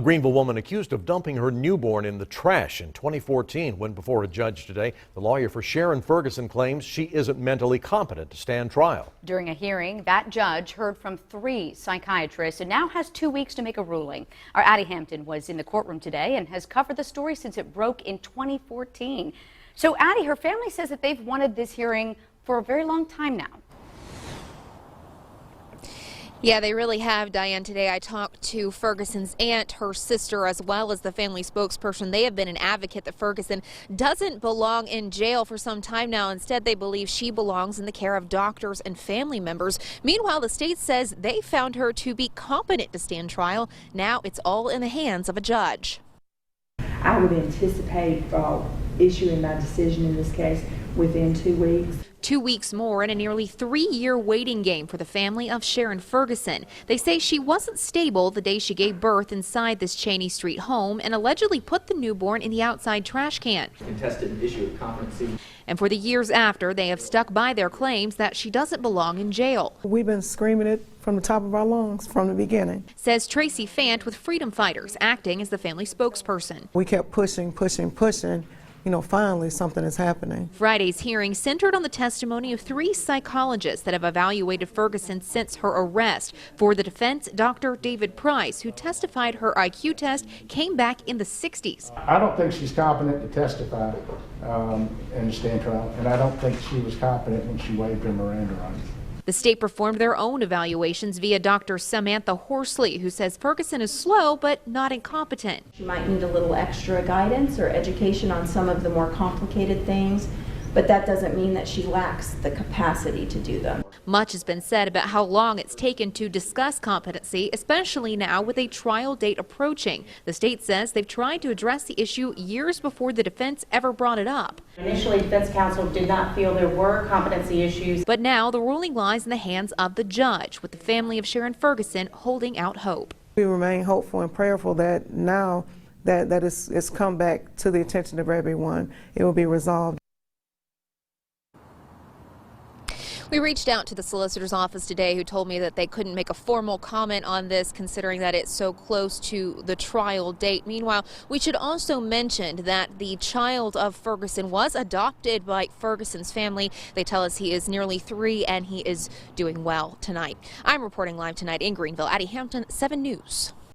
Greenville woman accused of dumping her newborn in the trash in 2014 went before a judge today. The lawyer for Sharon Ferguson claims she isn't mentally competent to stand trial. During a hearing, that judge heard from 3 psychiatrists and now has 2 weeks to make a ruling. Our Addie Hampton was in the courtroom today and has covered the story since it broke in 2014. So Addie, her family says that they've wanted this hearing for a very long time now. Yeah, they really have, Diane. Today I talked to Ferguson's aunt, her sister, as well as the family spokesperson. They have been an advocate that Ferguson doesn't belong in jail for some time now. Instead, they believe she belongs in the care of doctors and family members. Meanwhile, the state says they found her to be competent to stand trial. Now it's all in the hands of a judge. I would anticipate issuing my decision in this case within 2 weeks. 2 weeks more in a nearly 3-year waiting game for the family of Sharon Ferguson. They say she wasn't stable the day she gave birth inside this Cheney Street home and allegedly put the newborn in the outside trash can. Contested an issue of competency. And for the years after, they have stuck by their claims that she doesn't belong in jail. We've been screaming it from the top of our lungs from the beginning. Says Tracy Fant with Freedom Fighters, acting as the family spokesperson. We kept pushing. You know, finally something is happening. Friday's hearing centered on the testimony of 3 psychologists that have evaluated Ferguson since her arrest. For the defense, Dr. David Price, who testified her IQ test came back in the 60s. I don't think she's competent to testify in a stand trial, and I don't think she was competent when she waived her Miranda rights. The state performed their own evaluations via Dr. Samantha Horsley, who says Ferguson is slow but not incompetent. She might need a little extra guidance or education on some of the more complicated things, but that doesn't mean that she lacks the capacity to do them. Much has been said about how long it's taken to discuss competency, especially now with a trial date approaching. The state says they've tried to address the issue years before the defense ever brought it up. Initially, defense counsel did not feel there were competency issues. But now the ruling lies in the hands of the judge, with the family of Sharon Ferguson holding out hope. We remain hopeful and prayerful that now that it's come back to the attention of everyone, it will be resolved. We reached out to the solicitor's office today, who told me that they couldn't make a formal comment on this, considering that it's so close to the trial date. Meanwhile, we should also mention that the child of Ferguson was adopted by Ferguson's family. They tell us he is nearly 3 and he is doing well tonight. I'm reporting live tonight in Greenville. Addie Hampton, 7 News.